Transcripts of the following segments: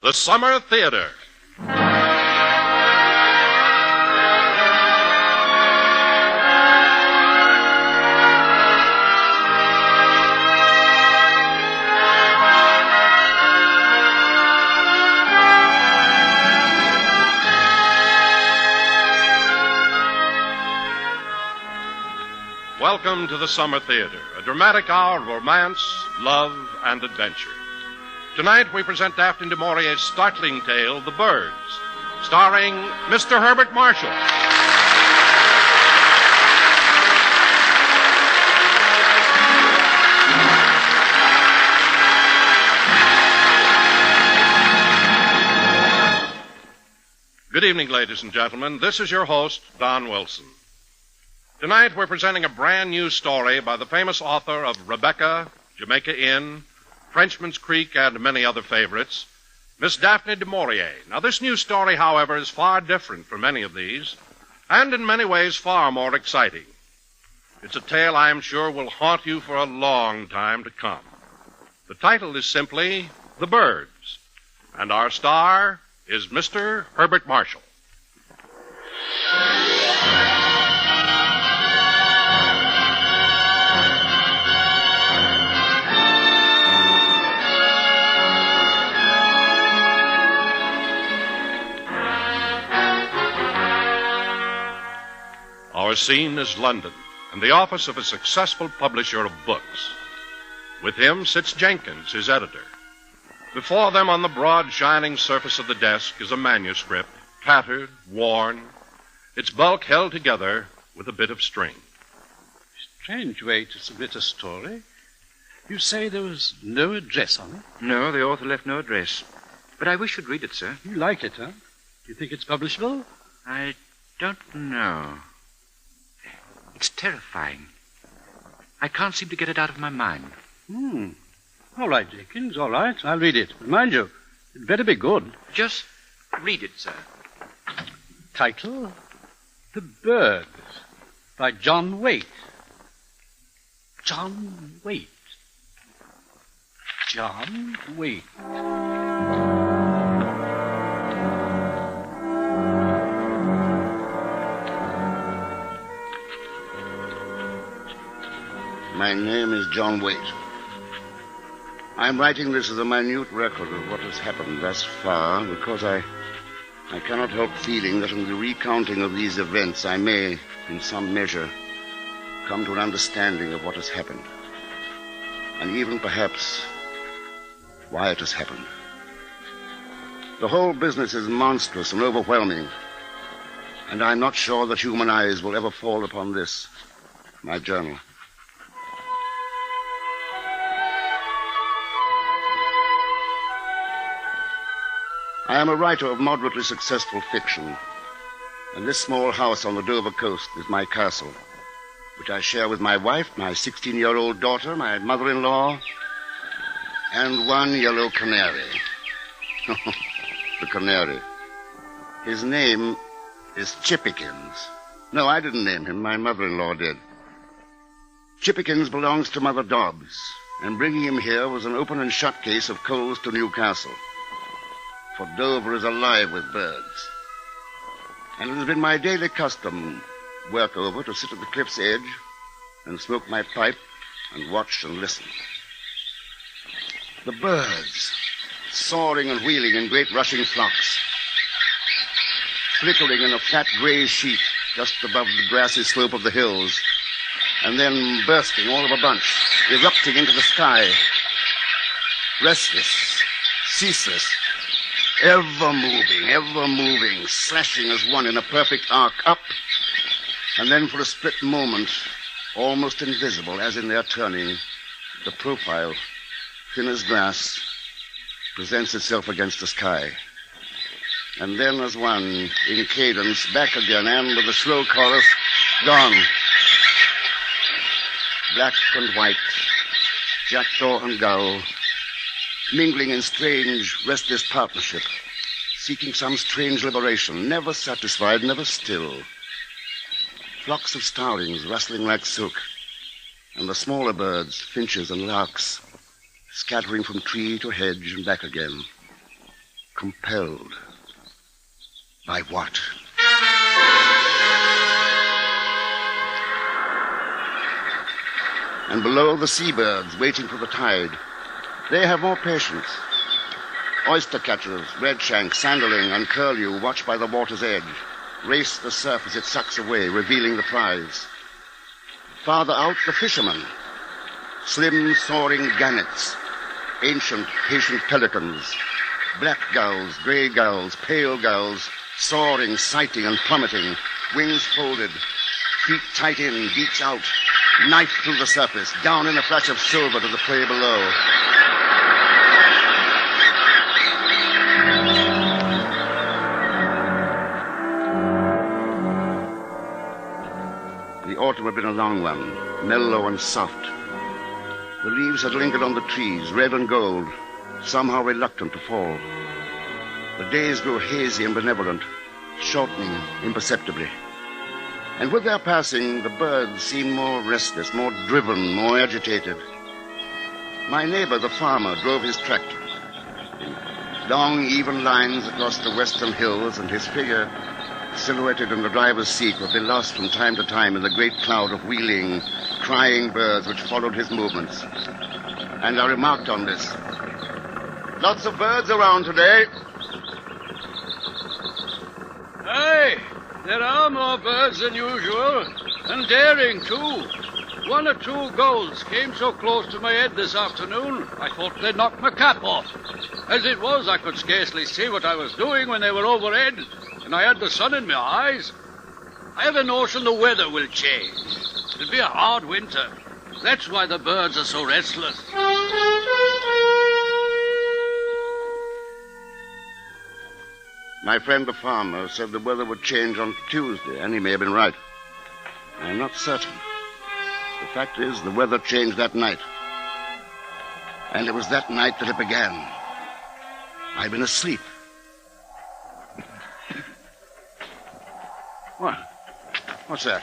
The Summer Theater. Welcome to the Summer Theater, a dramatic hour of romance, love, and adventure. Tonight we present Daphne du Maurier's startling tale, The Birds, starring Mr. Herbert Marshall. Good evening, ladies and gentlemen. This is your host, Don Wilson. Tonight we're presenting a brand new story by the famous author of Rebecca, Jamaica Inn, Frenchman's Creek, and many other favorites, Miss Daphne du Maurier. Now, this new story, however, is far different from any of these, and in many ways far more exciting. It's a tale I am sure will haunt you for a long time to come. The title is simply The Birds, and our star is Mr. Herbert Marshall. Our scene is London, and the office of a successful publisher of books. With him sits Jenkins, his editor. Before them on the broad, shining surface of the desk is a manuscript, tattered, worn, its bulk held together with a bit of string. Strange way to submit a story. You say there was no address on it? No, the author left no address. But I wish you'd read it, sir. You like it, huh? Do you think it's publishable? I don't know. It's terrifying. I can't seem to get it out of my mind. All right, Jenkins, all right. I'll read it. But mind you, it better be good. Just read it, sir. Title, The Birds, by John Waite. John Waite. John Waite. My name is John Waite. I'm writing this as a minute record of what has happened thus far because I cannot help feeling that in the recounting of these events I may, in some measure, come to an understanding of what has happened. And even, perhaps, why it has happened. The whole business is monstrous and overwhelming, and I'm not sure that human eyes will ever fall upon this, my journal. I am a writer of moderately successful fiction, and this small house on the Dover coast is my castle, which I share with my wife, my 16-year-old daughter, my mother-in-law, and one yellow canary. The canary. His name is Chippikins. No, I didn't name him. My mother-in-law did. Chippikins belongs to Mother Dobbs, and bringing him here was an open and shut case of coals to Newcastle. For Dover is alive with birds. And it has been my daily custom, work over, to sit at the cliff's edge and smoke my pipe and watch and listen. The birds, soaring and wheeling in great rushing flocks, flickering in a flat gray sheet just above the grassy slope of the hills, and then bursting all of a bunch, erupting into the sky, restless, ceaseless, ever moving, slashing as one in a perfect arc up, and then for a split moment, almost invisible, as in their turning, the profile, thin as glass, presents itself against the sky. And then as one, in cadence, back again, and with a slow chorus, gone. Black and white, jackdaw and gull, mingling in strange, restless partnership, seeking some strange liberation, never satisfied, never still. Flocks of starlings rustling like silk, and the smaller birds, finches and larks, scattering from tree to hedge and back again. compelled. By what? And below, the seabirds waiting for the tide. They have more patience. Oyster catchers, redshank, sanderling, and curlew, watched by the water's edge, race the surf as it sucks away, revealing the prize. Farther out, the fishermen. Slim, soaring gannets, ancient, patient pelicans, black gulls, gray gulls, pale gulls, soaring, sighting, and plummeting, wings folded, feet tight in, beaks out, knife through the surface, down in a flash of silver to the prey below. The autumn had been a long one, mellow and soft. The leaves had lingered on the trees, red and gold, somehow reluctant to fall. The days grew hazy and benevolent, shortening imperceptibly. And with their passing, the birds seemed more restless, more driven, more agitated. My neighbor, the farmer, drove his tractor. Long, even lines across the western hills, and his figure, silhouetted in the driver's seat, would be lost from time to time in the great cloud of wheeling, crying birds which followed his movements. And I remarked on this. Lots of birds around today. Aye, there are more birds than usual, and daring, too. 1 or 2 gulls came so close to my head this afternoon, I thought they'd knock my cap off. As it was, I could scarcely see what I was doing when they were overhead, and I had the sun in my eyes. I have a notion the weather will change. It'll be a hard winter. That's why the birds are so restless. My friend the farmer said the weather would change on Tuesday, and he may have been right. I'm not certain. The fact is, the weather changed that night. And it was that night that it began. I'd been asleep. What? What's that?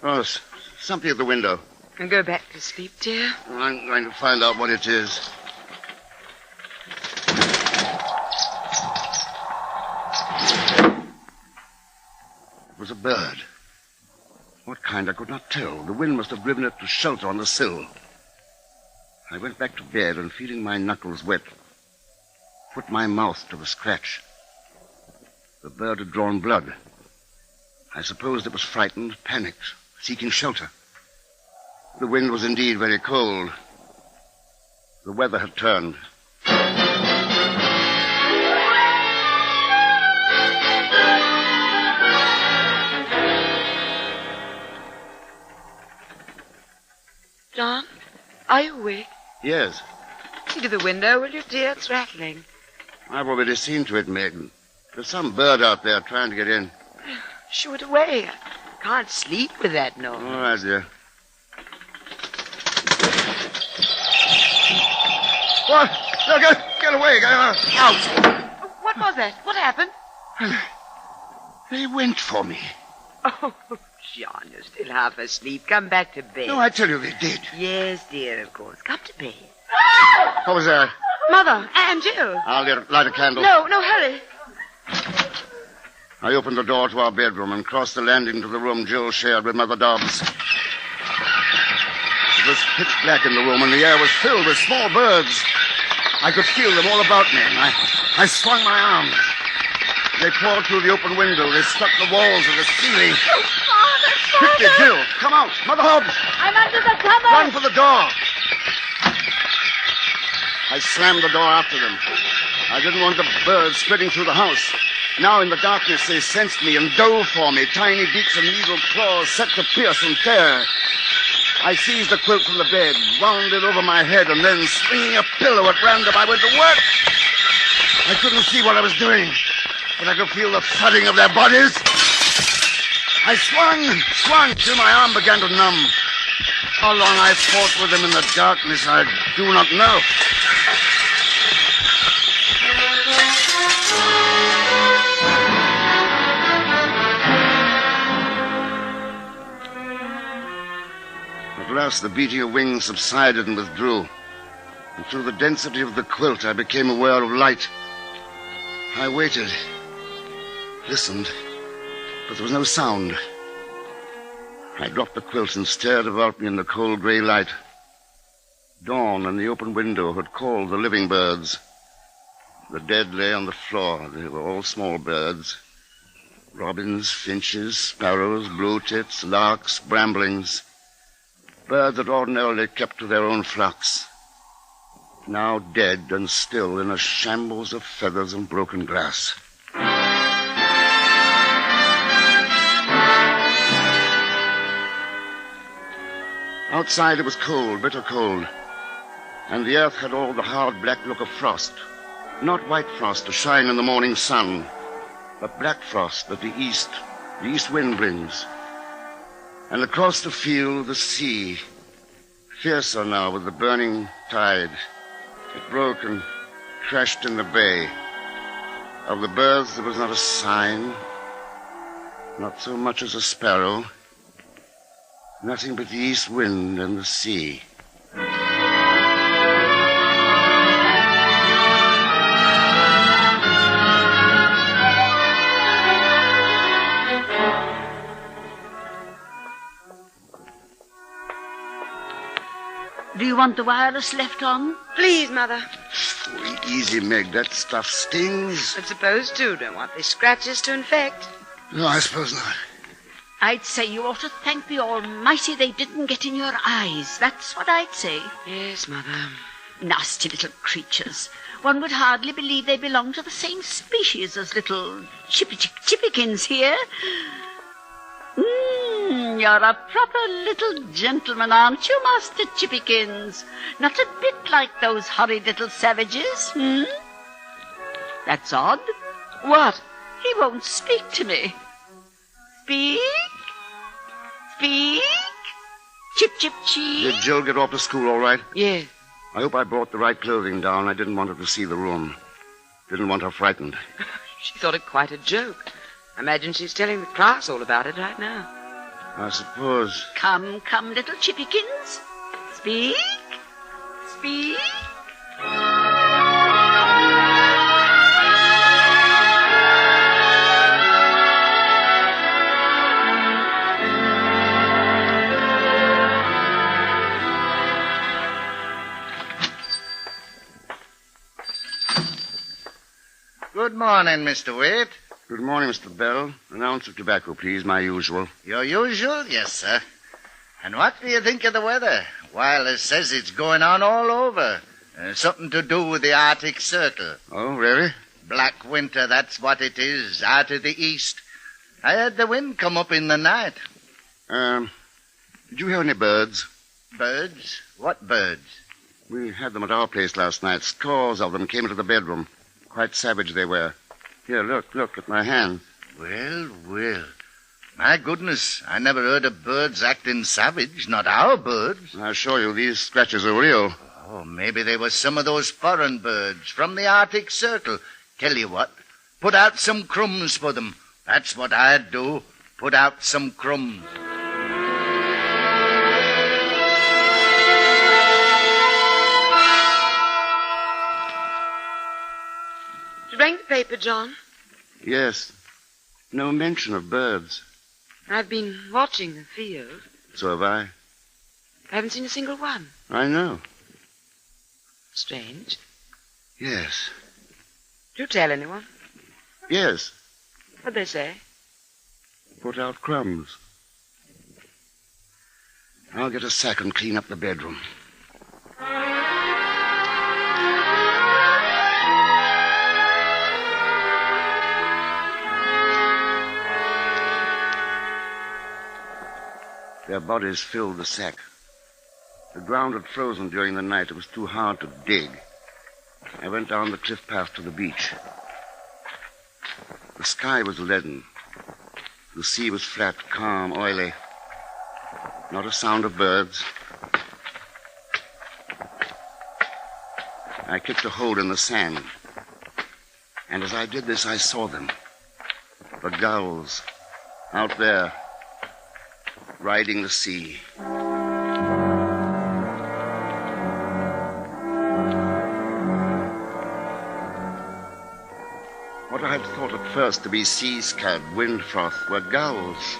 Oh, something at the window. And go back to sleep, dear. I'm going to find out what it is. It was a bird. What kind, I could not tell. The wind must have driven it to shelter on the sill. I went back to bed and, feeling my knuckles wet, put my mouth to the scratch. The bird had drawn blood. I supposed it was frightened, panicked, seeking shelter. The wind was indeed very cold. The weather had turned. John, are you awake? Yes. See to the window, will you, dear? It's rattling. I've already seen to it, Megan. There's some bird out there trying to get in. Shoo it away. I can't sleep with that noise. All right, dear. What? No, get away. Get out. What was that? What happened? They went for me. Oh, John, you're still half asleep. Come back to bed. No, I tell you they did. Yes, dear, of course. Come to bed. What was that? Mother and Jill. I'll light a candle. No, hurry. I opened the door to our bedroom and crossed the landing to the room Jill shared with Mother Dobbs. It was pitch black in the room, and the air was filled with small birds. I could feel them all about me, and I swung my arms. They poured through the open window. They struck the walls of the ceiling. Oh, Father! Quickly, Jill, come out. Mother Hobbs! I'm under the cover! Run for the door! I slammed the door after them. I didn't want the birds spreading through the house. Now in the darkness they sensed me and dove for me, tiny beaks and needle claws set to pierce and tear. I seized the quilt from the bed, wound it over my head, and then, swinging a pillow at random, I went to work. I couldn't see what I was doing, but I could feel the thudding of their bodies. I swung, till my arm began to numb. How long I fought with them in the darkness, I do not know. At last, the beating of wings subsided and withdrew. and through the density of the quilt I became aware of light. I waited, listened, but there was no sound. I dropped the quilt and stared about me in the cold gray light. Dawn and the open window had called the living birds. The dead lay on the floor. They were all small birds. Robins, finches, sparrows, blue tits, larks, bramblings. Birds that ordinarily kept to their own flocks. Now dead and still in a shambles of feathers and broken grass. Outside it was cold, bitter cold, and the earth had all the hard black look of frost. Not white frost to shine in the morning sun, but black frost that the east wind brings. And across the field, the sea, fiercer now with the burning tide. It broke and crashed in the bay. Of the birds there was not a sign, not so much as a sparrow. Nothing but the east wind and the sea. Do you want the wireless left on? Please, Mother. Oh, easy, Meg. That stuff stings. But suppose, too, don't want these scratches to infect. No, I suppose not. I'd say you ought to thank the Almighty they didn't get in your eyes. That's what I'd say. Yes, Mother. Nasty little creatures. One would hardly believe they belonged to the same species as little chippykins here. You're a proper little gentleman, aren't you, Master Chippykins? Not a bit like those horrid little savages, That's odd. What? He won't speak to me. Speak? Speak? Chip, chip, cheep. Did Jill get off to school all right? Yes. I hope I brought the right clothing down. I didn't want her to see the room. Didn't want her frightened. She thought it quite a joke. I imagine she's telling the class all about it right now. I suppose. Come, little Chippykins. Speak? Speak? Good morning, Mr. Waite. Good morning, Mr. Bell. An ounce of tobacco, please, my usual. Your usual? Yes, sir. And what do you think of the weather? Wireless says it's going on all over. Something to do with the Arctic Circle. Oh, really? Black winter, that's what it is, out of the east. I heard the wind come up in the night. Did you hear any birds? Birds? What birds? We had them at our place last night. Scores of them came into the bedroom. Quite savage they were. Here, look at my hand. Well. My goodness, I never heard of birds acting savage, not our birds. I assure you, these scratches are real. Oh, maybe they were some of those foreign birds from the Arctic Circle. Tell you what, put out some crumbs for them. That's what I'd do. Put out some crumbs. Did you bring the paper, John? Yes. No mention of birds. I've been watching the field. So have I. I haven't seen a single one. I know. Strange. Yes. Did you tell anyone? Yes. What'd they say? Put out crumbs. I'll get a sack and clean up the bedroom. Their bodies filled the sack. The ground had frozen during the night. It was too hard to dig. I went down the cliff path to the beach. The sky was leaden. The sea was flat, calm, oily. Not a sound of birds. I kicked a hole in the sand. And as I did this, I saw them. The gulls out there, riding the sea. I'd thought at first to be sea-scad, wind froth, were gulls.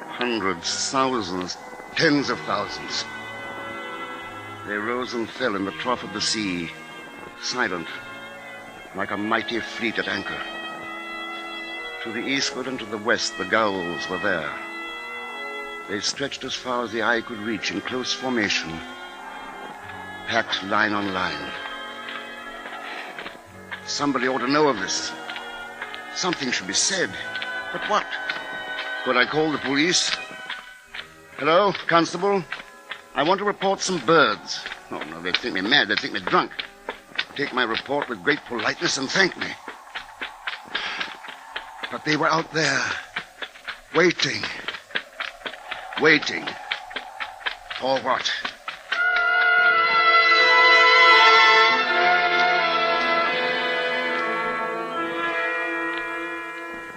Hundreds, thousands, tens of thousands. They rose and fell in the trough of the sea, silent, like a mighty fleet at anchor. To the eastward and to the west, the gulls were there. They stretched as far as the eye could reach in close formation, packed line on line. Somebody ought to know of this. Something should be said. But what? Could I call the police? Hello, Constable? I want to report some birds. Oh, no, they'd think me mad. They'd think me drunk. Take my report with great politeness and thank me. But they were out there, waiting. Waiting. For what?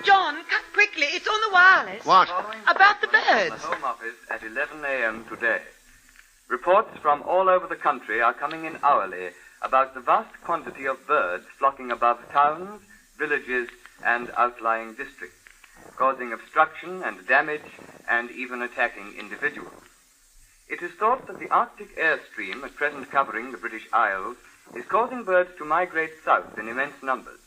John, come quickly. It's on the wireless. What? About the birds. The Home Office at 11 a.m. today. Reports from all over the country are coming in hourly about the vast quantity of birds flocking above towns, villages, and outlying districts, causing obstruction and damage and even attacking individuals. It is thought that the Arctic airstream at present covering the British Isles is causing birds to migrate south in immense numbers,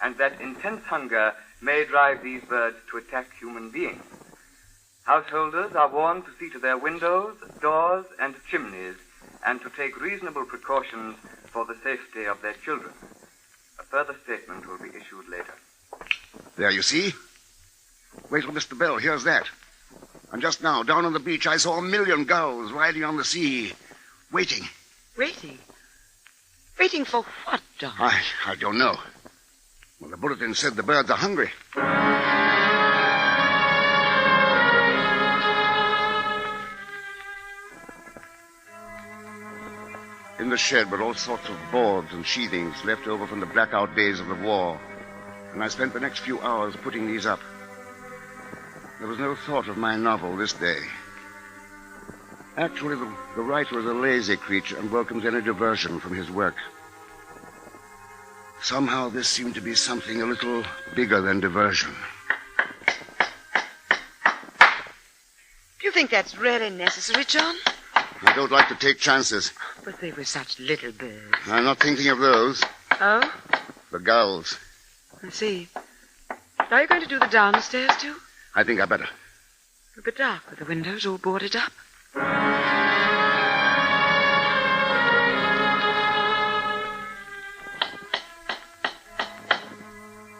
and that intense hunger may drive these birds to attack human beings. Householders are warned to see to their windows, doors, and chimneys, and to take reasonable precautions for the safety of their children. A further statement will be issued later. There, you see? Wait till Mr. Bell hears that. And just now, down on the beach, I saw 1,000,000 gulls riding on the sea, waiting. Waiting? Waiting for what, John? I don't know. Well, the bulletin said the birds are hungry. In the shed were all sorts of boards and sheathings left over from the blackout days of the war, and I spent the next few hours putting these up. There was no thought of my novel this day. Actually, the writer is a lazy creature and welcomes any diversion from his work. Somehow this seemed to be something a little bigger than diversion. Do you think that's really necessary, John? I don't like to take chances. But they were such little birds. I'm not thinking of those. Oh? The gulls. I see. Are you going to do the downstairs, too? I think I better. A bit dark with the windows all boarded up.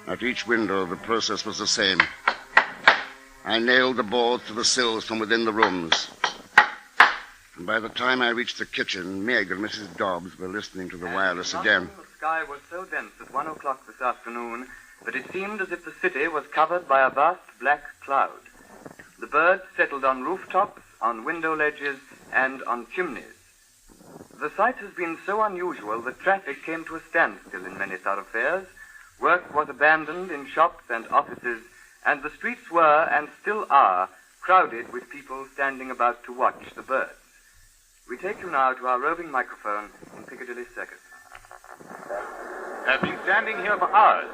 At each window, the process was the same. I nailed the boards to the sills from within the rooms. And by the time I reached the kitchen, Meg and Mrs. Dobbs were listening to the wireless again. The sky was so dense at 1 o'clock this afternoon that it seemed as if the city was covered by a vast black cloud. The birds settled on rooftops, on window ledges, and on chimneys. The sight has been so unusual that traffic came to a standstill in many thoroughfares. Work was abandoned in shops and offices, and the streets were, and still are, crowded with people standing about to watch the birds. We take you now to our roving microphone in Piccadilly Circus. I've been standing here for hours.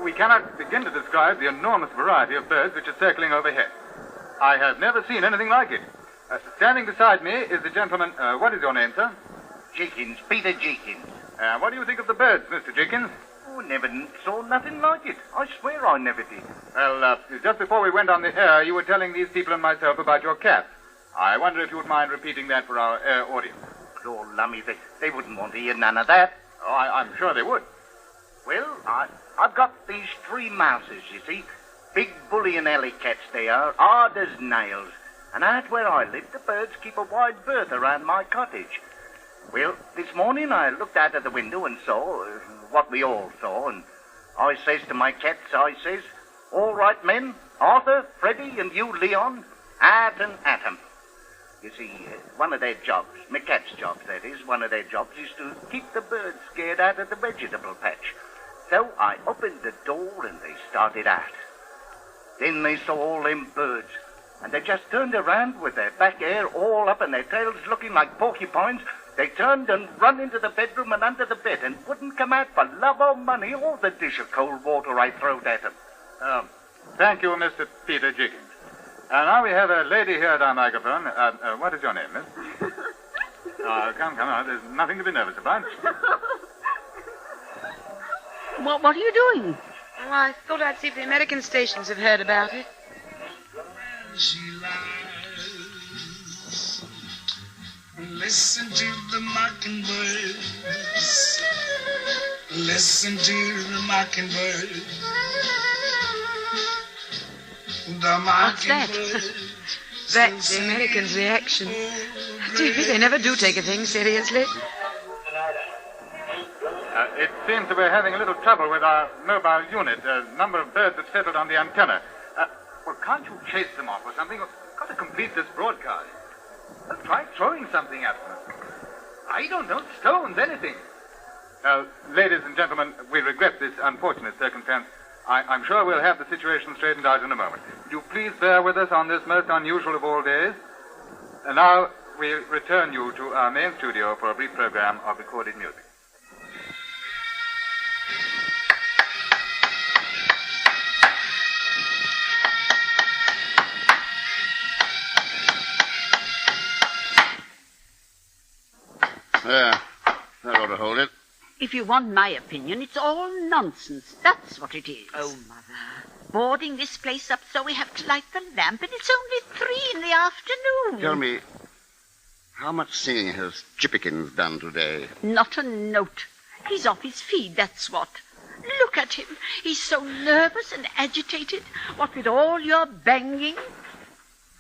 We cannot begin to describe the enormous variety of birds which are circling overhead. I have never seen anything like it. Standing beside me is the gentleman... what is your name, sir? Jenkins, Peter Jenkins. What do you think of the birds, Mr. Jenkins? Oh, never saw nothing like it. I swear I never did. Well, just before we went on the air, you were telling these people and myself about your cat. I wonder if you would mind repeating that for our audience. Lord lummy, they wouldn't want to hear none of that. Oh, I'm sure they would. Well, I've got these 3 mouses, you see. Big bully alley cats they are, hard as nails. And out where I live, the birds keep a wide berth around my cottage. Well, this morning I looked out of the window and saw what we all saw, and I says to my cats, I says, all right, men, Arthur, Freddie, and you, Leon, out and at 'em. You see, one of their jobs, my cat's jobs, that is, one of their jobs is to keep the birds scared out of the vegetable patch. So I opened the door and they started out. Then they saw all them birds, and they just turned around with their back hair all up and their tails looking like porcupines, They turned and run into the bedroom and under the bed and wouldn't come out for love or money or the dish of cold water I throwed at them. Thank you, Mr. Peter Jiggins. Now we have a lady here at our microphone. What is your name, miss? Come on. There's nothing to be nervous about. What are you doing? Oh, I thought I'd see if the American stations have heard about it. She lies. Listen to the mockingbirds. Listen to the mockingbird. The mockingbird. That's the Americans' reaction. They never do take a thing seriously. It seems that we're having a little trouble with our mobile unit. A number of birds have settled on the antenna. Well, can't you chase them off or something? We've got to complete this broadcast. Try throwing something at them. I don't know, stones, anything. Ladies and gentlemen, we regret this unfortunate circumstance. I'm sure we'll have the situation straightened out in a moment. Would you please bear with us on this most unusual of all days? And now we return you to our main studio for a brief program of recorded music. There. That ought to hold it. If you want my opinion, it's all nonsense. That's what it is. Oh, Mother. Boarding this place up so we have to light the lamp, and it's only 3 in the afternoon. Tell me, how much singing has Chippikins done today? Not a note. He's off his feed, that's what. Look at him. He's so nervous and agitated, what with all your banging.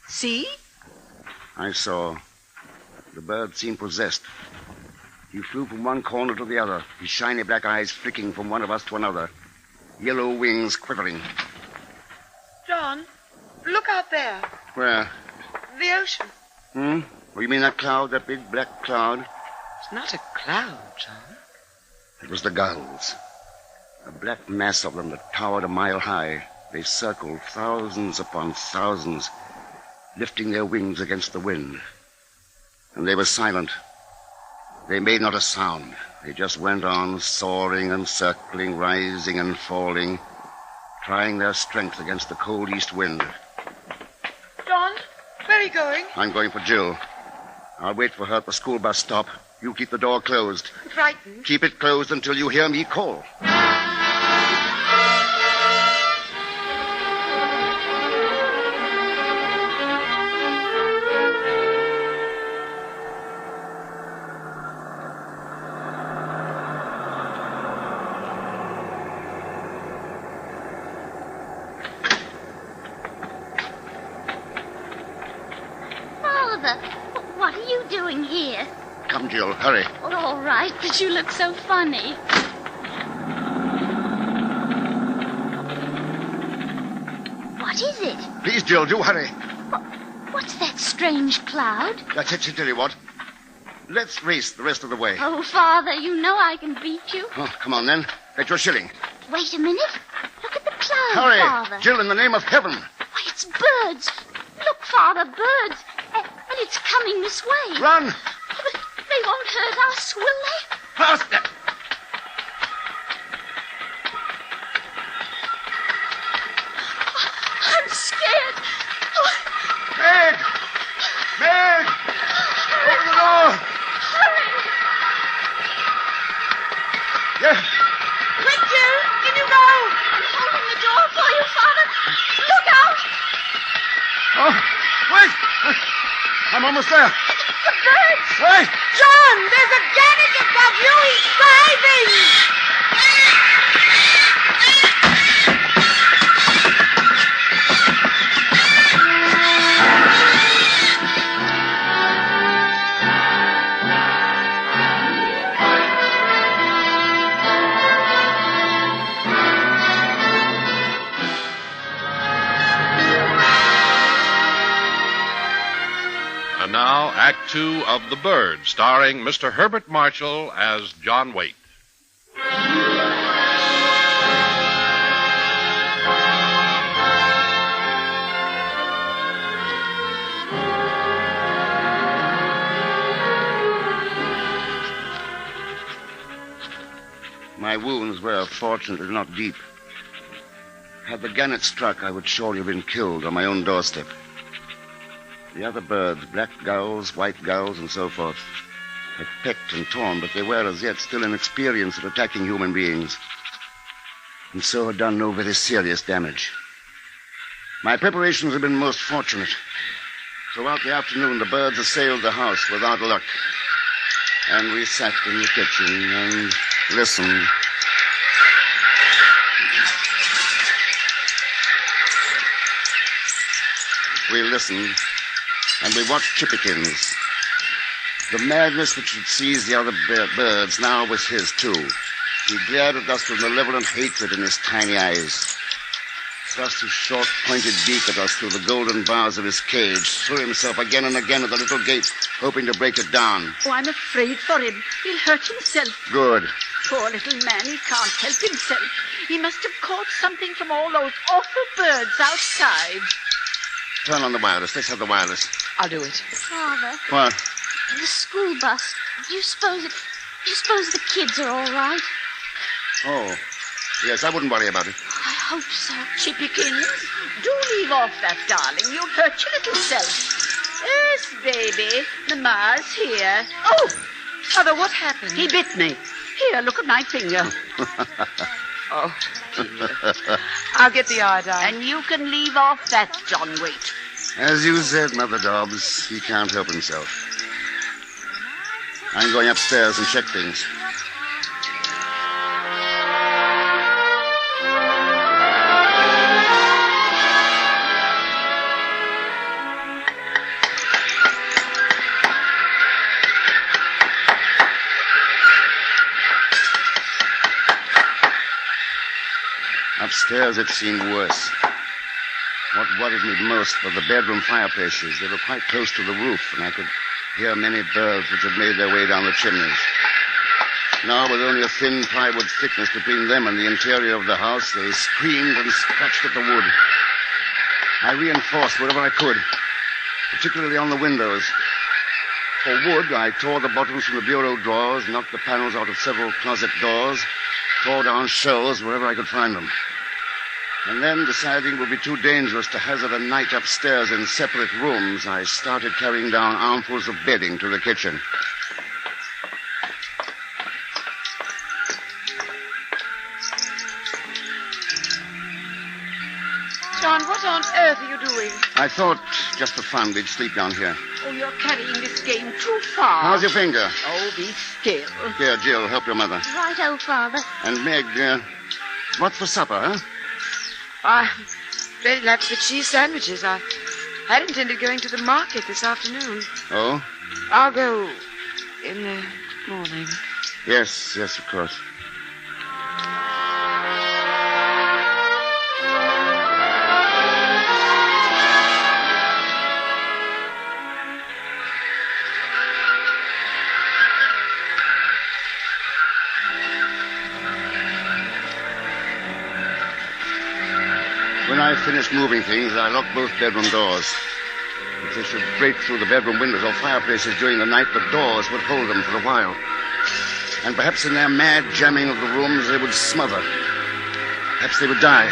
See? I saw. The bird seemed possessed. He flew from one corner to the other, his shiny black eyes flicking from one of us to another, yellow wings quivering. John, look out there. Where? The ocean. Oh, you mean that cloud, that big black cloud? It's not a cloud, John. It was the gulls. A black mass of them that towered a mile high. They circled thousands upon thousands, lifting their wings against the wind. And they were silent. They made not a sound. They just went on soaring and circling, rising and falling, trying their strength against the cold east wind. John, where are you going? I'm going for Jill. I'll wait for her at the school bus stop. You keep the door closed. I'm frightened. Keep it closed until you hear me call. What are you doing here? Come, Jill, hurry. Well, all right, but you look so funny. What is it? Please, Jill, do hurry. What's that strange cloud? That's it, she'll tell you what. Let's race the rest of the way. Oh, Father, you know I can beat you. Oh, come on, then. Get your shilling. Wait a minute. Look at the cloud, Hurry, Father. Jill, in the name of heaven. Why, it's birds. Look, Father, birds. And it's coming this way. Run! But they won't hurt us, will they? Faster! I'm scared. Meg! Meg! Open the door! Hurry! Yes. Quick, Jill. In you go. I'm holding the door for you, Father. Look out! Oh, wait! I'm almost there. The birds! Wait! John, there's a Gannick above you. He's driving! And now, Act Two of The Bird, starring Mr. Herbert Marshall as John Waite. My wounds were, fortunately, not deep. Had the gannet struck, I would surely have been killed on my own doorstep. The other birds, black gulls, white gulls, and so forth, had pecked and torn, but they were as yet still inexperienced at attacking human beings, and so had done no very serious damage. My preparations had been most fortunate. Throughout the afternoon, the birds assailed the house without luck, and we sat in the kitchen and listened. We listened, and we watched Chippykins. The madness which had seized the other birds now was his, too. He glared at us with malevolent hatred in his tiny eyes, thrust his short, pointed beak at us through the golden bars of his cage, threw himself again and again at the little gate, hoping to break it down. Oh, I'm afraid for him. He'll hurt himself. Good. Poor little man, he can't help himself. He must have caught something from all those awful birds outside. Turn on the wireless. Let's have the wireless. I'll do it. Father, What? the school bus. Do you suppose the kids are all right? Oh, yes, I wouldn't worry about it. I hope so. Chippykins, do leave off that, darling. You'll hurt your little self. Yes, baby. Mama's here. Oh, Mother, what happened? he bit me. Here, look at my finger. Oh, dear. I'll get the iodine. And you can leave off that, John Waite. As you said, Mother Dobbs, he can't help himself. I'm going upstairs and check things. Upstairs, it seemed worse. What worried me most were the bedroom fireplaces. They were quite close to the roof, and I could hear many birds which had made their way down the chimneys. Now, with only a thin plywood thickness between them and the interior of the house, they screamed and scratched at the wood. I reinforced wherever I could, particularly on the windows. For wood, I tore the bottoms from the bureau drawers, knocked the panels out of several closet doors, tore down shelves wherever I could find them. And then, deciding it would be too dangerous to hazard a night upstairs in separate rooms, I started carrying down armfuls of bedding to the kitchen. John, what on earth are you doing? I thought, just for fun, we'd sleep down here. Oh, you're carrying this game too far. How's your finger? Oh, be still. Here, Jill, help your mother. Righto, Father. And Meg, what's for supper, huh? I'm very glad for the cheese sandwiches. I had intended going to the market this afternoon. Oh? I'll go in the morning. Yes, of course. When I finished moving things, I locked both bedroom doors. If they should break through the bedroom windows or fireplaces during the night, the doors would hold them for a while. And perhaps in their mad jamming of the rooms, they would smother. Perhaps they would die.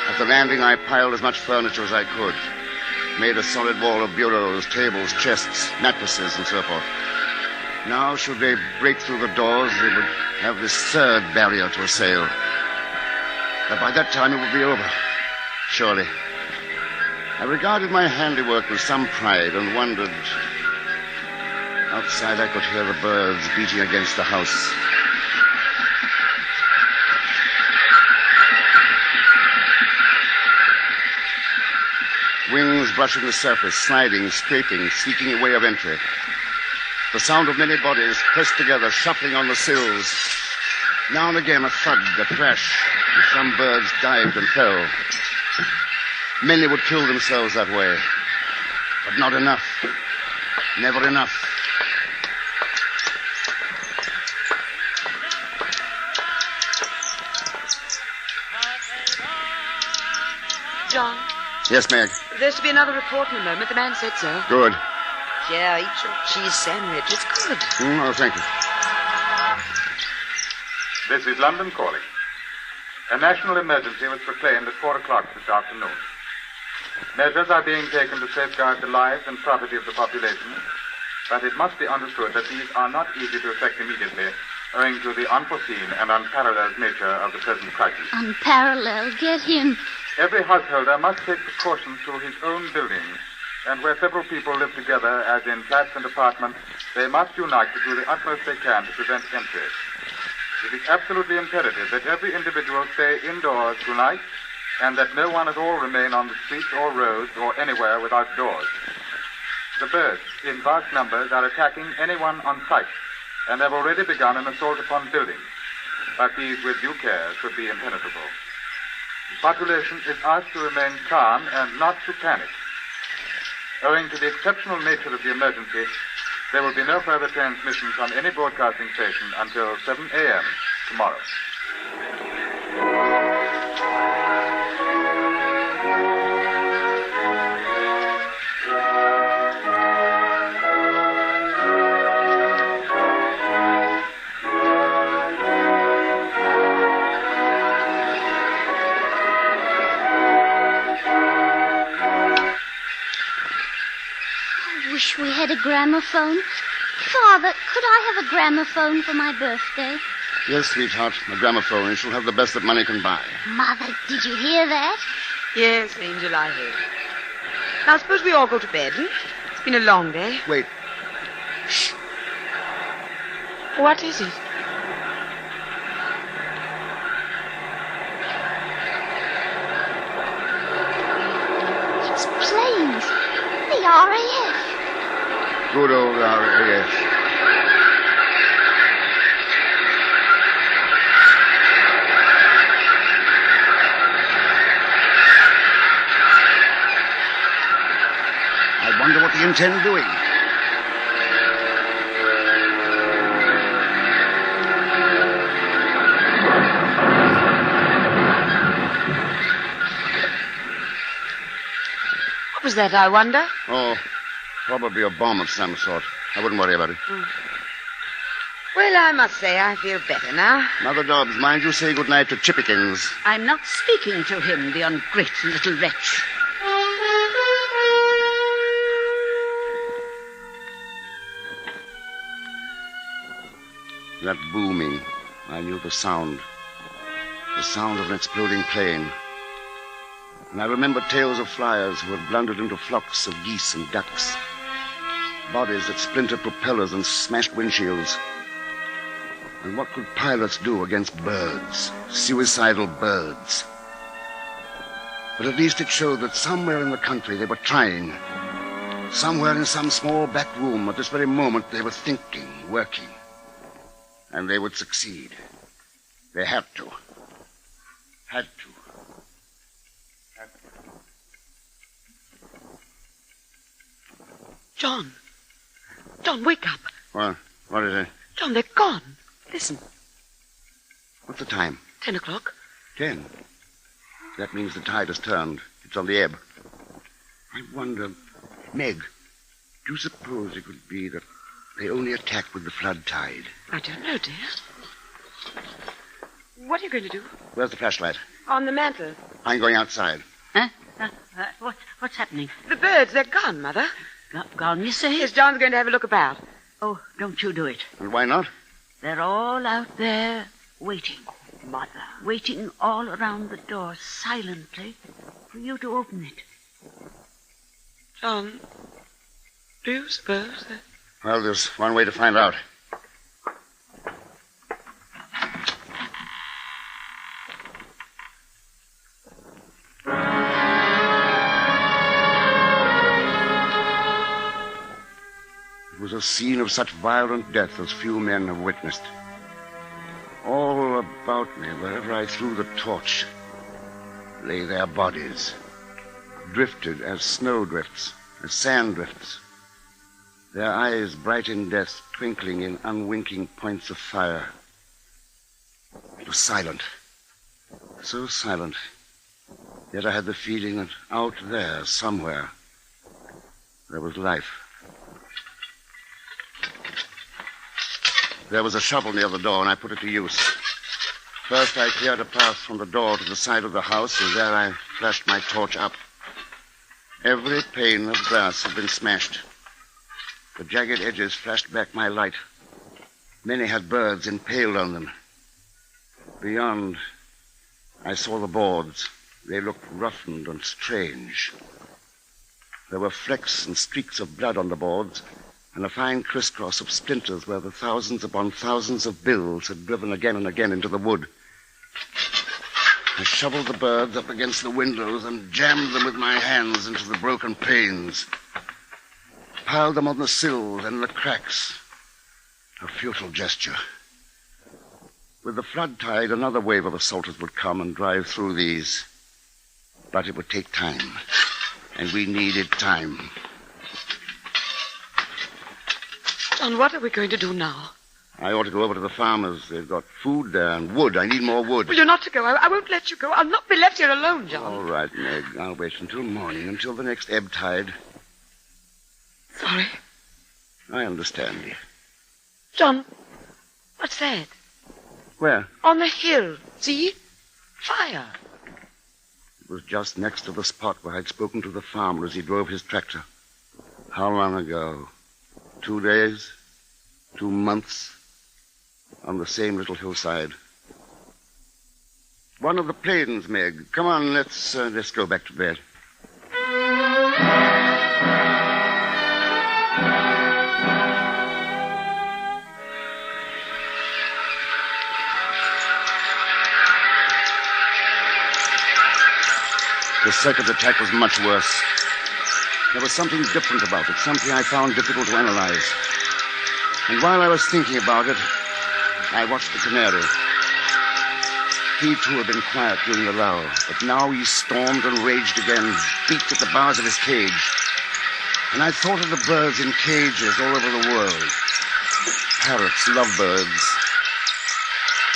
At the landing, I piled as much furniture as I could. Made a solid wall of bureaus, tables, chests, mattresses, and so forth. Now, should they break through the doors, they would have this third barrier to assail. But by that time, it would be over. Surely. I regarded my handiwork with some pride and wondered. Outside, I could hear the birds beating against the house. Wings brushing the surface, sliding, scraping, seeking a way of entry. The sound of many bodies pressed together, shuffling on the sills. Now and again a thud, a crash, and some birds dived and fell. Many would kill themselves that way. But not enough. Never enough. John, Yes, Meg. There's to be another report in a moment. The man said so. Good. Yeah, eat your cheese sandwich. It's good. Oh, thank you. This is London calling. A national emergency was proclaimed at 4 o'clock this afternoon. Measures are being taken to safeguard the lives and property of the population, but it must be understood that these are not easy to effect immediately, owing to the unforeseen and unparalleled nature of the present crisis. Unparalleled. Get him. Every householder must take precautions to his own building, and where several people live together, as in flats and apartments, they must unite to do the utmost they can to prevent entry. It is absolutely imperative that every individual stay indoors tonight, and that no one at all remain on the streets or roads or anywhere without doors. The birds, in vast numbers, are attacking anyone on sight, and have already begun an assault upon buildings. But these, with due care, should be impenetrable. The population is asked to remain calm and not to panic. Owing to the exceptional nature of the emergency, there will be no further transmission from any broadcasting station until 7 a.m. tomorrow. Wish we had a gramophone. Father, could I have a gramophone for my birthday? Yes, sweetheart, a gramophone. You shall have the best that money can buy. Mother, did you hear that? Yes, Angel, I heard. Now, suppose we all go to bed. It's been a long day. Wait. Shh. What is it? It's planes. The RAF. Good old RAF. I wonder what they intend doing. What was that, I wonder? Oh, probably a bomb of some sort. I wouldn't worry about it. Well, I must say I feel better now. Mother Dobbs, mind you say goodnight to Chippykins. I'm not speaking to him, the ungrateful little wretch. That booming, I knew the sound. The sound of an exploding plane. And I remembered tales of flyers who had blundered into flocks of geese and ducks. Bodies that splintered propellers and smashed windshields. And what could pilots do against birds? Suicidal birds. But at least it showed that somewhere in the country they were trying. Somewhere in some small back room at this very moment they were thinking, working. And they would succeed. They had to. Had to. John. John, wake up. What? What is it? John, they're gone. Listen. What's the time? 10 o'clock. 10. That means the tide has turned. It's on the ebb. I wonder, Meg, do you suppose it could be that they only attacked with the flood tide? I don't know, dear. What are you going to do? Where's the flashlight? On the mantel. I'm going outside. Huh? What's happening? The birds, they're gone, Mother. Gone, you say? Yes, John's going to have a look about. Oh, don't you do it. And why not? They're all out there waiting. Mother. Waiting all around the door, silently, for you to open it. John, do you suppose that... Well, there's one way to find out. It was a scene of such violent death as few men have witnessed. All about me, wherever I threw the torch, lay their bodies, drifted as snow drifts, as sand drifts. Their eyes bright in death, twinkling in unwinking points of fire. It was silent. So silent Yet I had the feeling that out there, somewhere, there was life. There was a shovel near the door, and I put it to use. First, I cleared a path from the door to the side of the house, and there I flashed my torch up. Every pane of glass had been smashed. The jagged edges flashed back my light. Many had birds impaled on them. Beyond, I saw the boards. They looked roughened and strange. There were flecks and streaks of blood on the boards, and a fine crisscross of splinters where the thousands upon thousands of bills had driven again and again into the wood. I shoveled the birds up against the windows and jammed them with my hands into the broken panes. Piled them on the sills and the cracks. A futile gesture. With the flood tide, another wave of assaulters would come and drive through these. But it would take time, and we needed time. John, what are we going to do now? I ought to go over to the farmers. They've got food there and wood. I need more wood. Well, you're not to go. I won't let you go. I'll not be left here alone, John. All right, Meg. I'll wait until morning, until the next ebb tide. Sorry. I understand you. John, what's that? Where? On the hill. See? Fire. It was just next to the spot where I'd spoken to the farmer as he drove his tractor. How long ago? 2 days? 2 months? On the same little hillside. One of the planes, Meg. Come on, let's go back to bed. The second attack was much worse. There was something different about it, something I found difficult to analyze. And while I was thinking about it, I watched the canary. He, too, had been quiet during the lull, but now he stormed and raged again, beat at the bars of his cage. And I thought of the birds in cages all over the world. Parrots, lovebirds,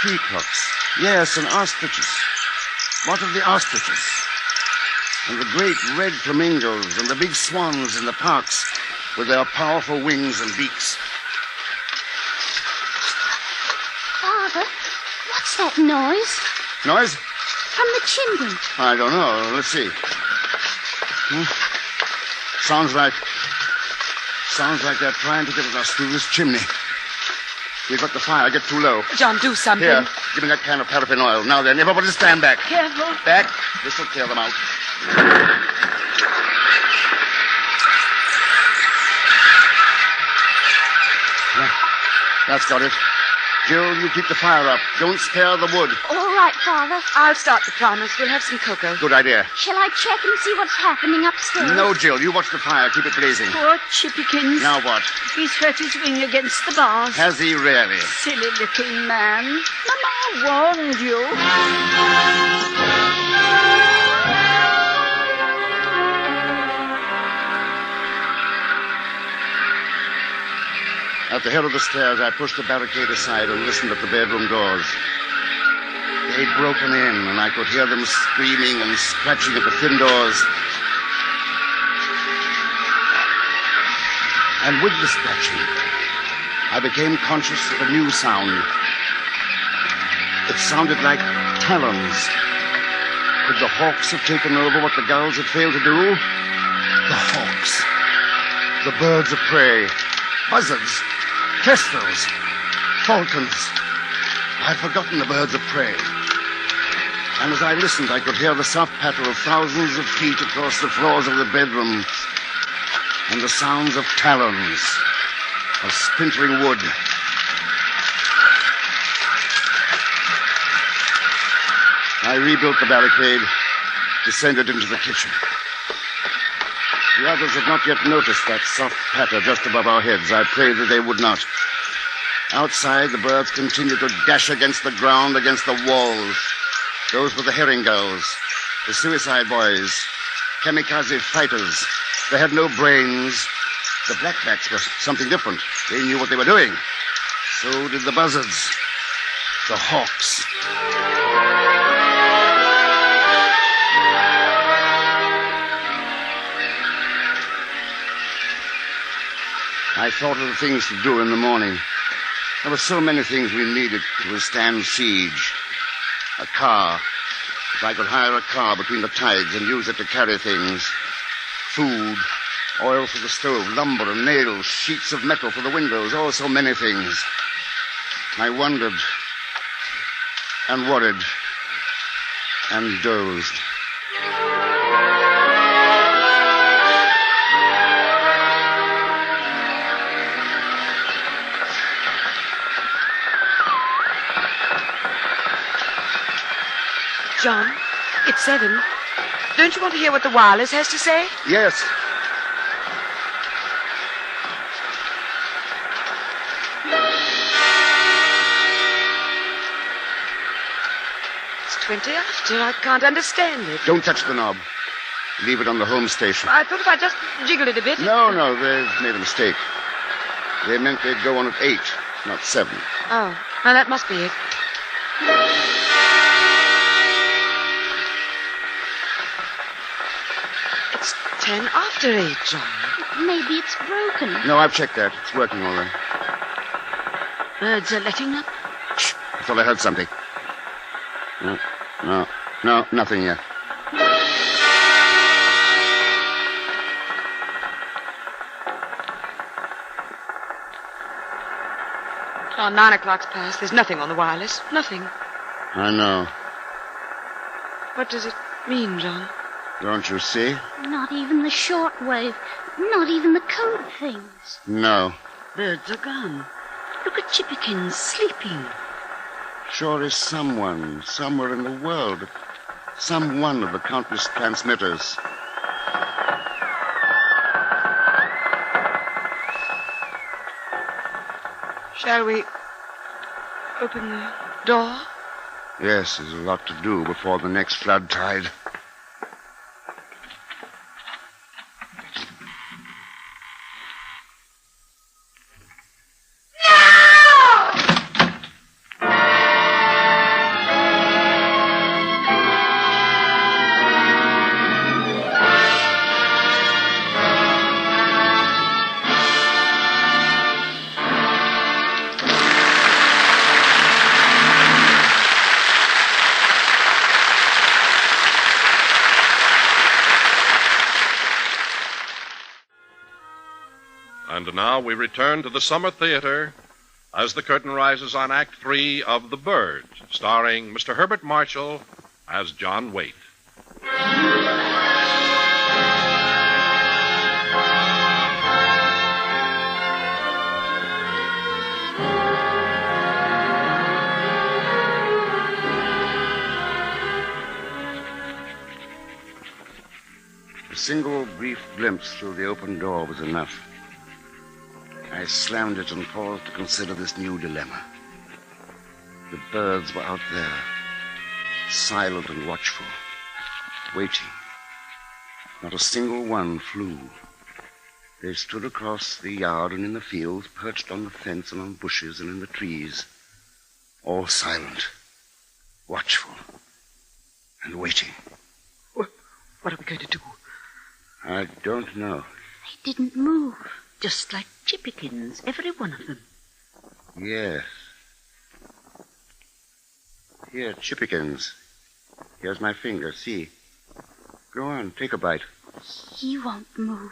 peacocks, yes, and ostriches. What of the ostriches? And the great red flamingos and the big swans in the parks with their powerful wings and beaks. Father, what's that noise? Noise? From the chimney. I don't know. Let's see. Sounds like they're trying to get at us through this chimney. We've got the fire. Get too low. John, do something. Here, give me that can of paraffin oil. Now then, everybody stand back. Careful. Back. This will clear them out. Yeah, that's got it. Jill, you keep the fire up. Don't spare the wood. All right, Father. I'll start the primers. We'll have some cocoa. Good idea. Shall I check and see what's happening upstairs? No, Jill. You watch the fire. Keep it blazing. Poor Chippykins. Now what? He's hurt his wing against the bars. Has he really? Silly little man. Mama warned you. At the head of the stairs, I pushed the barricade aside and listened at the bedroom doors. They'd broken in, and I could hear them screaming and scratching at the thin doors. And with the scratching, I became conscious of a new sound. It sounded like talons. Could the hawks have taken over what the gulls had failed to do? The hawks. The birds of prey. Buzzards. Kestrels, falcons. I'd forgotten the birds of prey. And as I listened, I could hear the soft patter of thousands of feet across the floors of the bedrooms, and the sounds of talons, of splintering wood. I rebuilt the barricade, descended into the kitchen. The others had not yet noticed that soft patter just above our heads. I prayed that they would not. Outside, the birds continued to dash against the ground, against the walls. Those were the herring gulls, the suicide boys, kamikaze fighters. They had no brains. The blackbacks were something different. They knew what they were doing. So did the buzzards, the hawks. I thought of the things to do in the morning. There were so many things we needed to withstand siege. A car. If I could hire a car between the tides and use it to carry things. Food, oil for the stove, lumber and nails, sheets of metal for the windows, oh, so many things. I wondered and worried and dozed. John, it's 7. Don't you want to hear what the wireless has to say? Yes. It's 20 after. I can't understand it. Don't touch the knob. Leave it on the home station. I thought if I just jiggled it a bit... No, they've made a mistake. They meant they'd go on at 8, not 7. Oh, now that must be it. It's 10 after 8, John. Maybe it's broken. No, I've checked that. It's working all right. Birds are letting up. Shh. I thought I heard something. No, nothing yet. Oh, 9 o'clock's past. There's nothing on the wireless. Nothing. I know. What does it mean, John? Don't you see? Not even the shortwave. Not even the code things. No. Birds are gone. Look at Chippykins sleeping. Sure is someone, somewhere in the world. Some one of the countless transmitters. Shall we open the door? Yes, there's a lot to do before the next flood tide. And now we return to the Summer Theater as the curtain rises on Act 3 of The Bird, starring Mr. Herbert Marshall as John Waite. A single brief glimpse through the open door was enough. I slammed it and paused to consider this new dilemma. The birds were out there, silent and watchful, waiting. Not a single one flew. They stood across the yard and in the fields, perched on the fence and on bushes and in the trees, all silent, watchful, and waiting. What are we going to do? I don't know. They didn't move. Just like Chippykins, every one of them. Yes. Here, Chippykins. Here's my finger, see. Go on, take a bite. He won't move.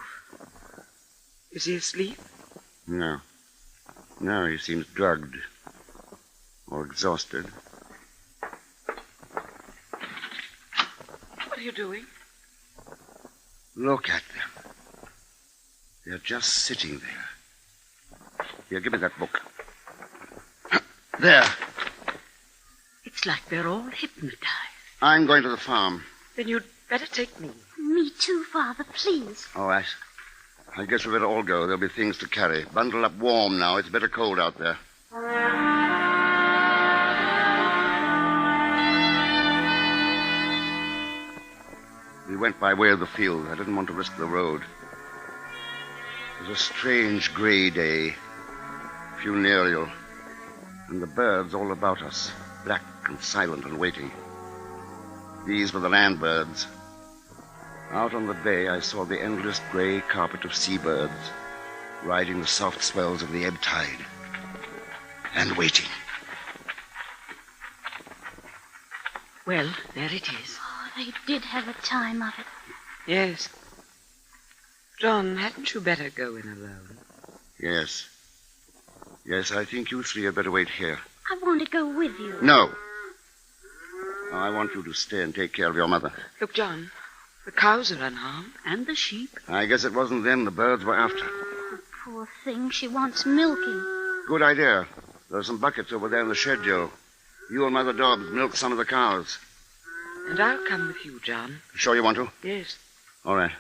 Is he asleep? No. No, he seems drugged. Or exhausted. What are you doing? Look at them. They're just sitting there. Here, give me that book. There. It's like they're all hypnotized. I'm going to the farm. Then you'd better take me. Me too, Father, please. All right. I guess we better all go. There'll be things to carry. Bundle up warm now. It's better cold out there. We went by way of the field. I didn't want to risk the road. It was a strange gray day, funereal, and the birds all about us, black and silent and waiting. These were the land birds. Out on the bay, I saw the endless gray carpet of seabirds, riding the soft swells of the ebb tide, and waiting. Well, there it is. Oh, they did have a time of it. Yes. John, hadn't you better go in alone? Yes. Yes, I think you three had better wait here. I want to go with you. No. No, I want you to stay and take care of your mother. Look, John, the cows are unharmed. And the sheep. I guess it wasn't them the birds were after. The poor thing, she wants milking. Good idea. There are some buckets over there in the shed, Joe. You and Mother Dobbs milk some of the cows. And I'll come with you, John. Sure you want to? Yes. All right.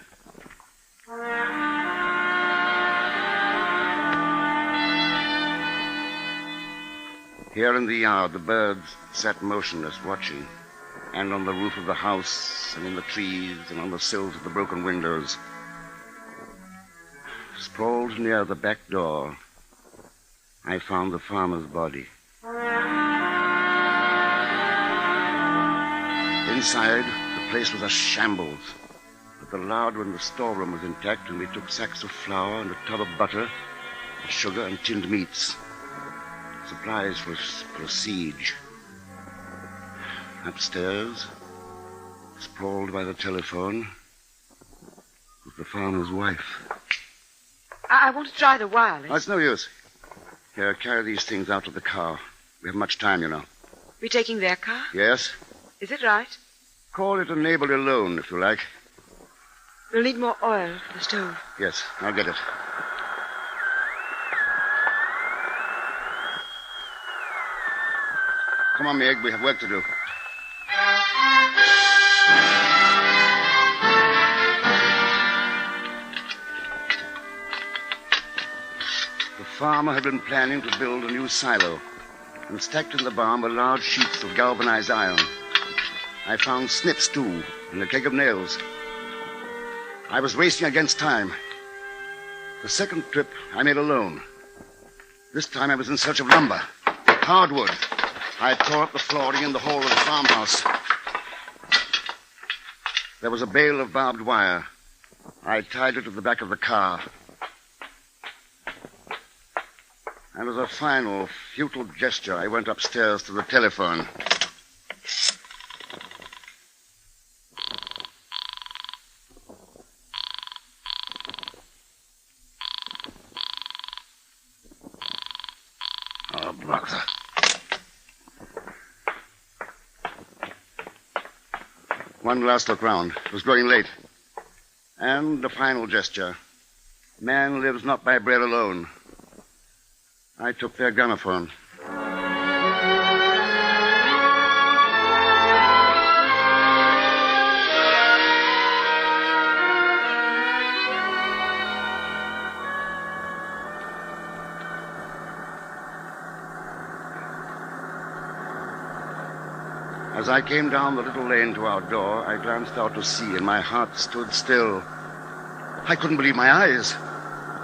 Here in the yard, the birds sat motionless, watching. And on the roof of the house, and in the trees, and on the sills of the broken windows. Sprawled near the back door, I found the farmer's body. Inside, the place was a shambles. But the larder in the storeroom was intact, and we took sacks of flour and a tub of butter, sugar and tinned meats. Supplies for a siege. Upstairs, sprawled by the telephone, was the farmer's wife. I want to try the wireless. Oh, it's no use. Here, carry these things out to the car. We have much time, you know. We taking their car? Yes? Is it right? Call it a neighborly loan, if you like. We'll need more oil for the stove. Yes, I'll get it. Come on, Meg, we have work to do. The farmer had been planning to build a new silo, and stacked in the barn were large sheets of galvanized iron. I found snips, too, and a keg of nails. I was racing against time. The second trip I made alone. This time I was in search of lumber, hardwood. I tore up the flooring in the hall of the farmhouse. There was a bale of barbed wire. I tied it to the back of the car. And as a final, futile gesture, I went upstairs to the telephone. Oh, brother. One last look round. It was growing late. And the final gesture. Man lives not by bread alone. I took their gramophone. As I came down the little lane to our door, I glanced out to sea, and my heart stood still. I couldn't believe my eyes.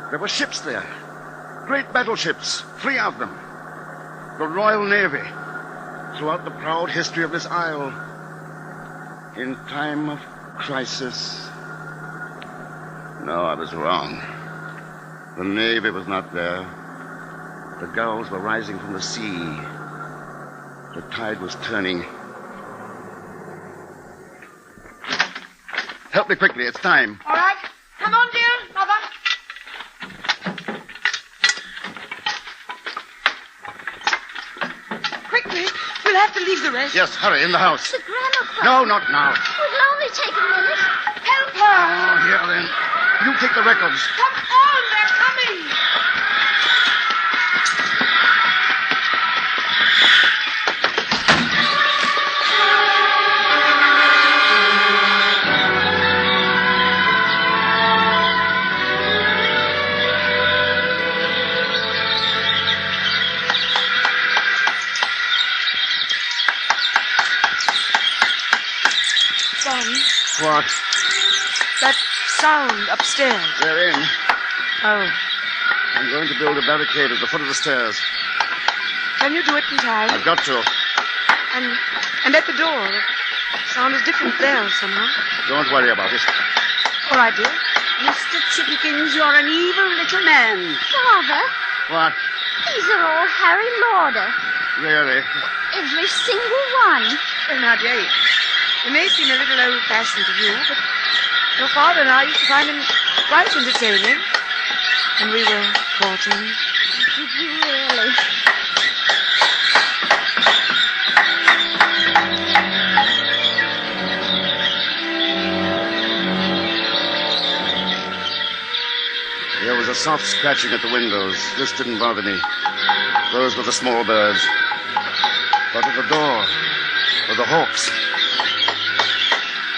There were ships there. Great battleships, 3 of them. The Royal Navy. Throughout the proud history of this isle. In time of crisis. No, I was wrong. The Navy was not there. The gulls were rising from the sea. The tide was turning. Help me quickly, it's time. All right. Come on, dear. Mother. Quickly. We'll have to leave the rest. Yes, hurry, in the house. The gramophone. No, not now. It'll only take a minute. Help her. Oh, here then. You take the records. Come on, they're coming. What? That sound upstairs. They're in. Oh. I'm going to build a barricade at the foot of the stairs. Can you do it in time? I've got to. And at the door. The sound is different there somehow. Don't worry about it. All right, dear. Mr. Chippykins, you're an evil little man. Father, What? these are all Harry Lauder. Really? Every single one. Well, now, dear, you may seem a little old-fashioned to you, but your father and I used to find him quite entertaining. And we were courting. Did you really? There was a soft scratching at the windows. This didn't bother me. Those were the small birds. But at the door were the hawks.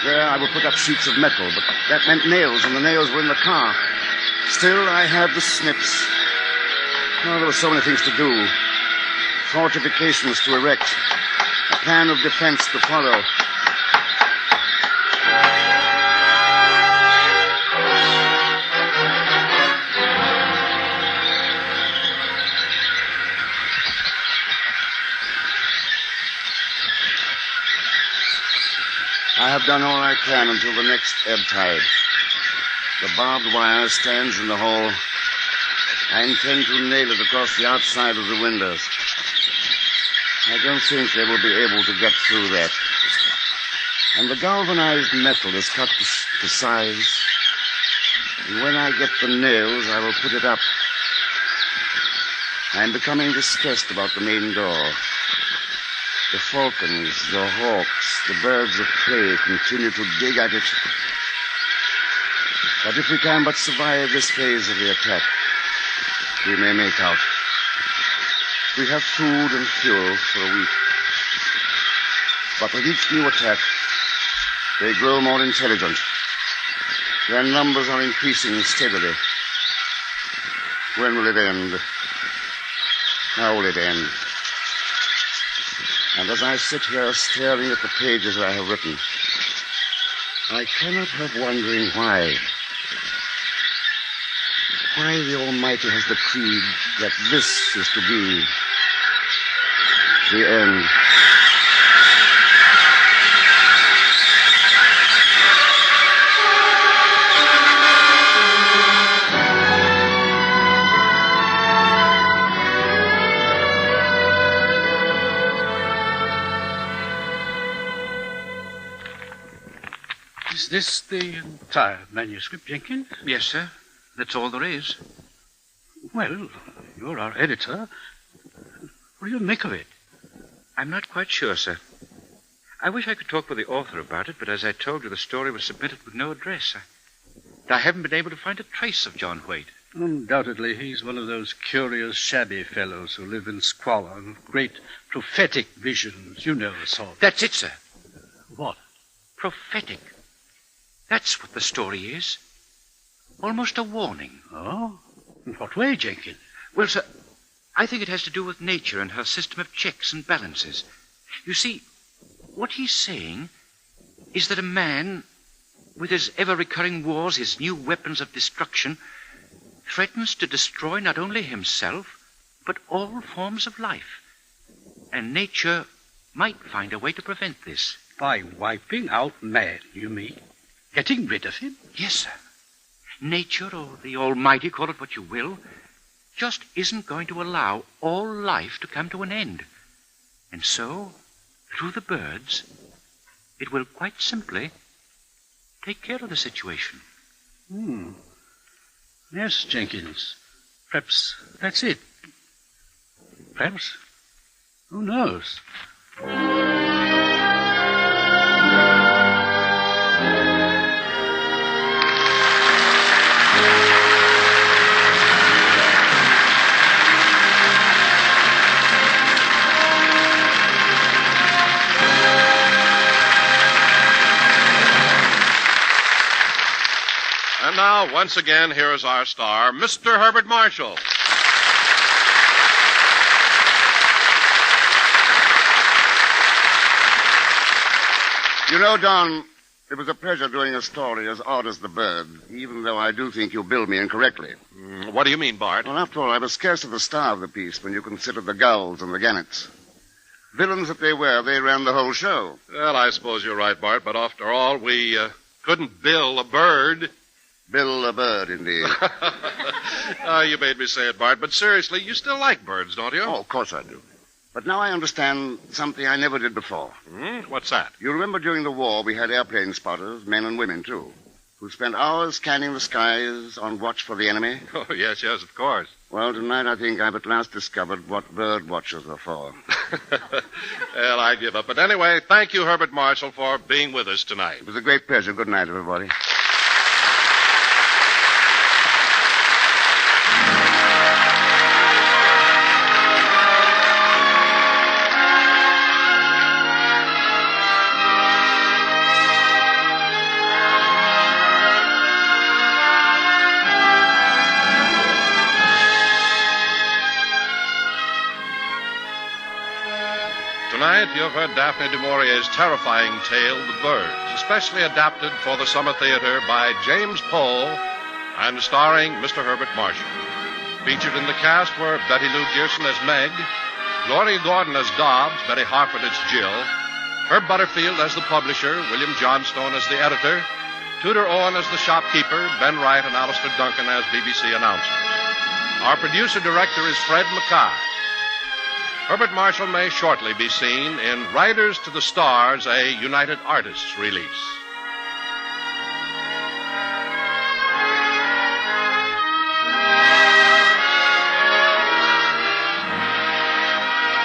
There I would put up sheets of metal, but that meant nails, and the nails were in the car. Still, I had the snips. Oh, there were so many things to do. Fortifications to erect. A plan of defense to follow. I have done all I can until the next ebb tide. The barbed wire stands in the hall. I intend to nail it across the outside of the windows. I don't think they will be able to get through that. And the galvanized metal is cut to size. And when I get the nails, I will put it up. I am becoming distressed about the main door. The falcons, the hawks, the birds of prey continue to dig at it. But if we can but survive this phase of the attack, we may make out. We have food and fuel for a week. But with each new attack, they grow more intelligent. Their numbers are increasing steadily. When will it end? How will it end? And as I sit here staring at the pages I have written, I cannot help wondering why. Why the Almighty has decreed that this is to be the end. Is this the entire manuscript, Jenkins? Yes, sir. That's all there is. Well, you're our editor. What do you make of it? I'm not quite sure, sir. I wish I could talk with the author about it, but as I told you, the story was submitted with no address. I haven't been able to find a trace of John Wade. Undoubtedly, he's one of those curious, shabby fellows who live in squalor and great prophetic visions. You know the sort. That's it, sir. What? Prophetic. That's what the story is. Almost a warning. Oh? In what way, Jenkins? Well, sir, I think it has to do with nature and her system of checks and balances. You see, what he's saying is that a man, with his ever-recurring wars, his new weapons of destruction, threatens to destroy not only himself, but all forms of life. And nature might find a way to prevent this. By wiping out man, you mean? Getting rid of him? Yes, sir. Nature, or the Almighty, call it what you will, just isn't going to allow all life to come to an end. And so, through the birds, it will quite simply take care of the situation. Yes, Jenkins. Perhaps that's it. Perhaps. Who knows? And now, once again, here is our star, Mr. Herbert Marshall. You know, Don, it was a pleasure doing a story as odd as the bird, even though I do think you billed me incorrectly. What do you mean, Bart? Well, after all, I was scarce of the star of the piece when you consider the gulls and the gannets. Villains that they were, they ran the whole show. Well, I suppose you're right, Bart, but after all, we couldn't bill a bird. Bill the Bird, indeed. You made me say it, Bart, but seriously, you still like birds, don't you? Oh, of course I do. But now I understand something I never did before. What's that? You remember during the war we had airplane spotters, men and women, too, who spent hours scanning the skies on watch for the enemy? Oh, yes, of course. Well, tonight I think I've at last discovered what bird watchers are for. Well, I give up. But anyway, thank you, Herbert Marshall, for being with us tonight. It was a great pleasure. Good night, everybody. Tonight, you've heard Daphne du Maurier's terrifying tale, The Birds, especially adapted for the Summer Theater by James Poe and starring Mr. Herbert Marshall. Featured in the cast were Betty Lou Gerson as Meg, Gloria Gordon as Dobbs, Betty Harford as Jill, Herb Butterfield as the publisher, William Johnstone as the editor, Tudor Owen as the shopkeeper, Ben Wright and Alistair Duncan as BBC announcers. Our producer-director is Fred Mackay. Herbert Marshall may shortly be seen in Riders to the Stars, a United Artists release.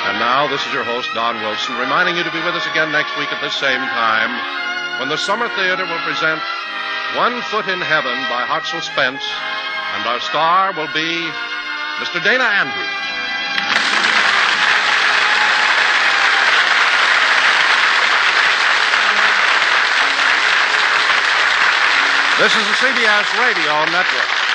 And now, this is your host, Don Wilson, reminding you to be with us again next week at this same time when the Summer Theater will present One Foot in Heaven by Hartzell Spence, and our star will be Mr. Dana Andrews. This is the CBS Radio Network.